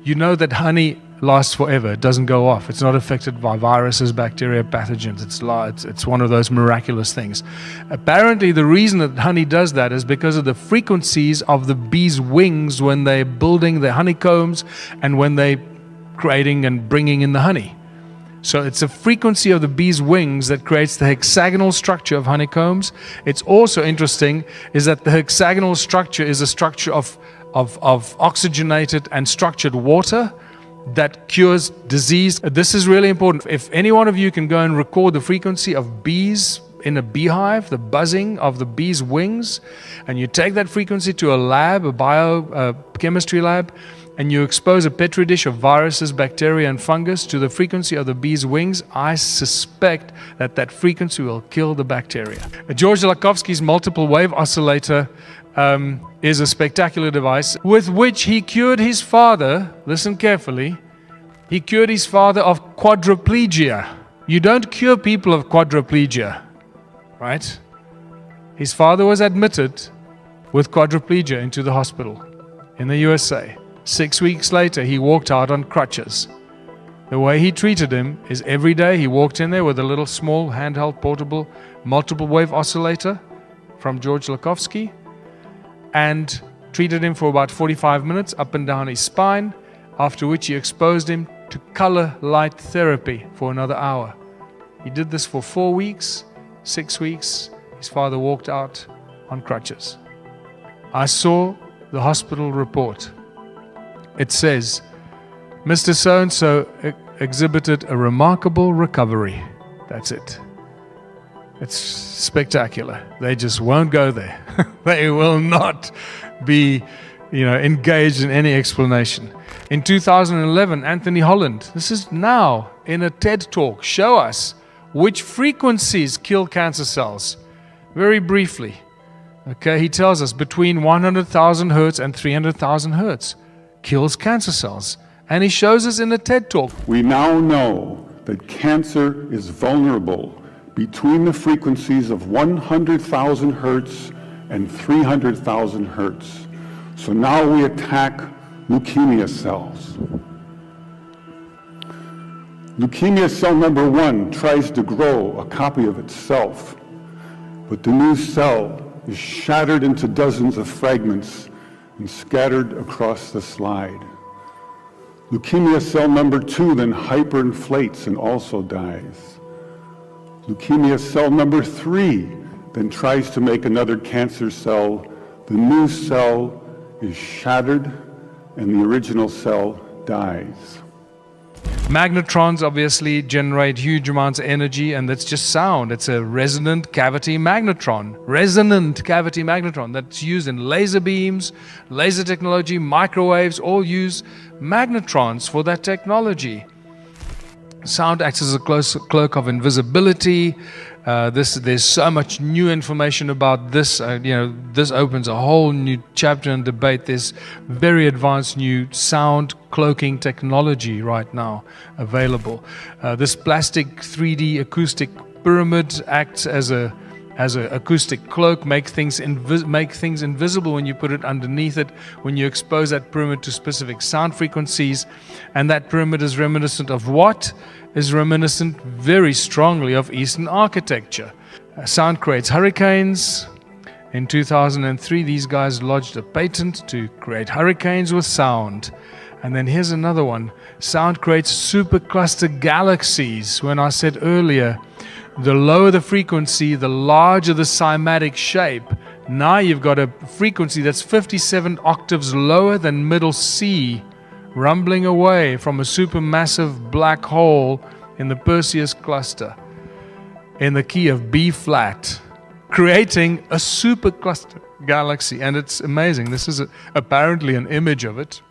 You know that honey lasts forever. It doesn't go off. It's not affected by viruses, bacteria, pathogens. It's one of those miraculous things. Apparently, the reason that honey does that is because of the frequencies of the bees' wings when they're building their honeycombs and when they're creating and bringing in the honey. So it's a frequency of the bee's wings that creates the hexagonal structure of honeycombs. It's also interesting is that the hexagonal structure is a structure of oxygenated and structured water that cures disease. This is really important. If any one of you can go and record the frequency of bees in a beehive, the buzzing of the bees' wings, and you take that frequency to a lab, a biochemistry lab, and you expose a petri dish of viruses, bacteria, and fungus to the frequency of the bees' wings, I suspect that that frequency will kill the bacteria. George Lakhovsky's multiple wave oscillator is a spectacular device with which he cured his father, listen carefully, he cured his father of quadriplegia. You don't cure people of quadriplegia, right? His father was admitted with quadriplegia into the hospital in the USA. 6 weeks later, he walked out on crutches. The way he treated him is every day he walked in there with a little small handheld portable multiple wave oscillator from George Lakhovsky and treated him for about 45 minutes up and down his spine, after which he exposed him to color light therapy for another hour. He did this for 4 weeks, 6 weeks. His father walked out on crutches. I saw the hospital report. It says, Mr. So-and-so exhibited a remarkable recovery. That's it. It's spectacular. They just won't go there. They will not be, engaged in any explanation. In 2011, Anthony Holland, this is now in a TED Talk, show us which frequencies kill cancer cells. Very briefly. Okay, he tells us between 100,000 hertz and 300,000 hertz kills cancer cells. And he shows us in a TED Talk. We now know that cancer is vulnerable between the frequencies of 100,000 hertz and 300,000 hertz. So now we attack leukemia cells. Leukemia cell number 1 tries to grow a copy of itself, but the new cell is shattered into dozens of fragments and scattered across the slide. Leukemia cell number 2 then hyperinflates and also dies. Leukemia cell number 3 then tries to make another cancer cell. The new cell is shattered and the original cell dies. Magnetrons obviously generate huge amounts of energy, and that's just sound. It's a resonant cavity magnetron. Resonant cavity magnetron that's used in laser beams, laser technology, microwaves, all use magnetrons for that technology. Sound acts as a cloak of invisibility. There's so much new information about this. This opens a whole new chapter and debate. There's very advanced new sound cloaking technology right now available. This plastic 3D acoustic pyramid acts as a acoustic cloak, make things invisible when you put it underneath it, when you expose that pyramid to specific sound frequencies. And that pyramid is reminiscent of what? Is reminiscent very strongly of Eastern architecture. Sound creates hurricanes. In 2003, these guys lodged a patent to create hurricanes with sound. And then here's another one. Sound creates supercluster galaxies. When I said earlier, the lower the frequency, the larger the cymatic shape. Now you've got a frequency that's 57 octaves lower than middle C, rumbling away from a supermassive black hole in the Perseus cluster in the key of B flat, creating a supercluster galaxy. And it's amazing. This is apparently an image of it.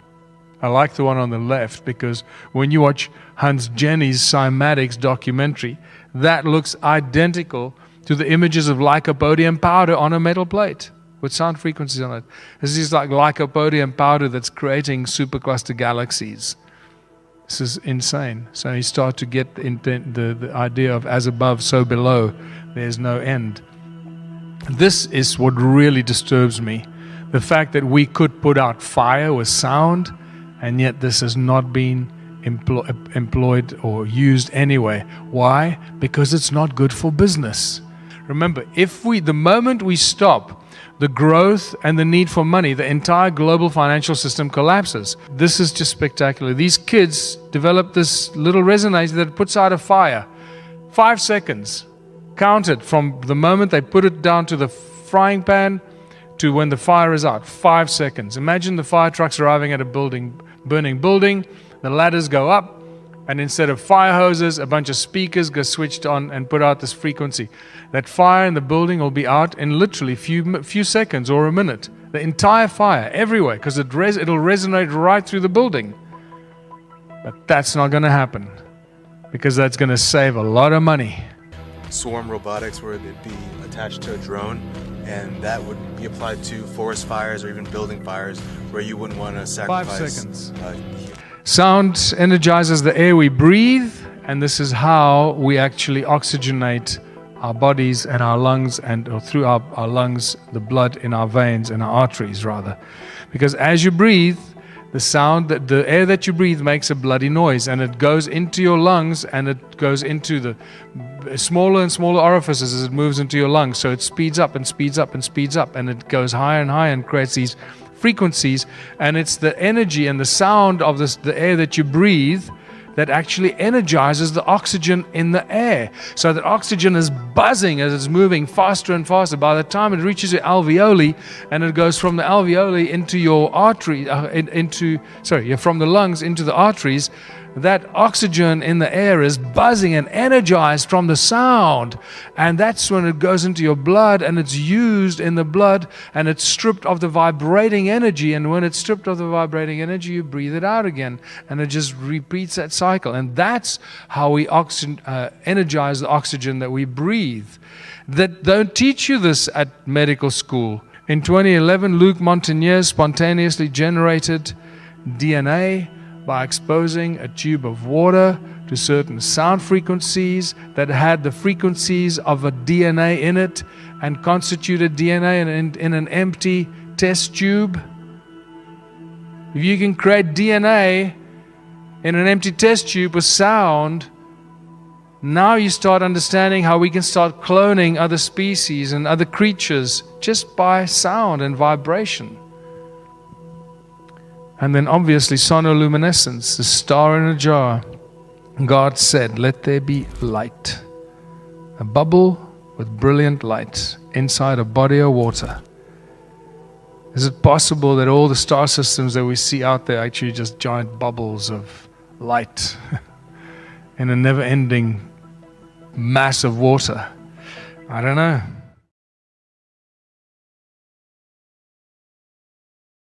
I like the one on the left because when you watch Hans Jenny's Cymatics documentary, that looks identical to the images of lycopodium powder on a metal plate with sound frequencies on it. This is like lycopodium powder that's creating supercluster galaxies. This is insane. So you start to get the idea of as above, so below. There's no end. This is what really disturbs me. The fact that we could put out fire with sound And yet this has not been employed or used anyway. Why? Because it's not good for business. Remember, the moment we stop the growth and the need for money, the entire global financial system collapses. This is just spectacular. These kids developed this little resonator that puts out a fire. 5 seconds. Count it from the moment they put it down to the frying pan to when the fire is out. 5 seconds. Imagine the fire trucks arriving at a burning building. The ladders go up, and instead of fire hoses, a bunch of speakers get switched on and put out this frequency. That fire in the building will be out in literally few seconds or a minute. The entire fire, everywhere, because it'll resonate right through the building. But that's not going to happen, because that's going to save a lot of money. Swarm robotics, where they'd be attached to a drone, and that would be applied to forest fires or even building fires, where you wouldn't want to sacrifice 5 seconds. Sound energizes the air we breathe, and this is how we actually oxygenate our bodies and our lungs, or through our lungs, the blood in our veins and our arteries rather. Because as you breathe, the air that you breathe makes a bloody noise, and it goes into your lungs, and it goes into the smaller and smaller orifices as it moves into your lungs. So it speeds up and speeds up and speeds up, and it goes higher and higher and creates these frequencies. And it's the energy and the sound of the air that you breathe that actually energizes the oxygen in the air. So that oxygen is buzzing as it's moving faster and faster. By the time it reaches your alveoli, and it goes from the alveoli into your artery, from the lungs into the arteries, that oxygen in the air is buzzing and energized from the sound. And that's when it goes into your blood, and it's used in the blood, and it's stripped of the vibrating energy. And when it's stripped of the vibrating energy, you breathe it out again, and it just repeats that cycle. And that's how we energize the oxygen that we breathe. That don't teach you this at medical school. In 2011, Luc Montagnier spontaneously generated DNA by exposing a tube of water to certain sound frequencies that had the frequencies of a DNA in it, and constituted DNA in an empty test tube. If you can create DNA in an empty test tube with sound, now you start understanding how we can start cloning other species and other creatures just by sound and vibration. And then obviously sonoluminescence, the star in a jar. God said, "Let there be light." A bubble with brilliant light inside a body of water. Is it possible that all the star systems that we see out there are actually just giant bubbles of light in a never-ending mass of water? I don't know.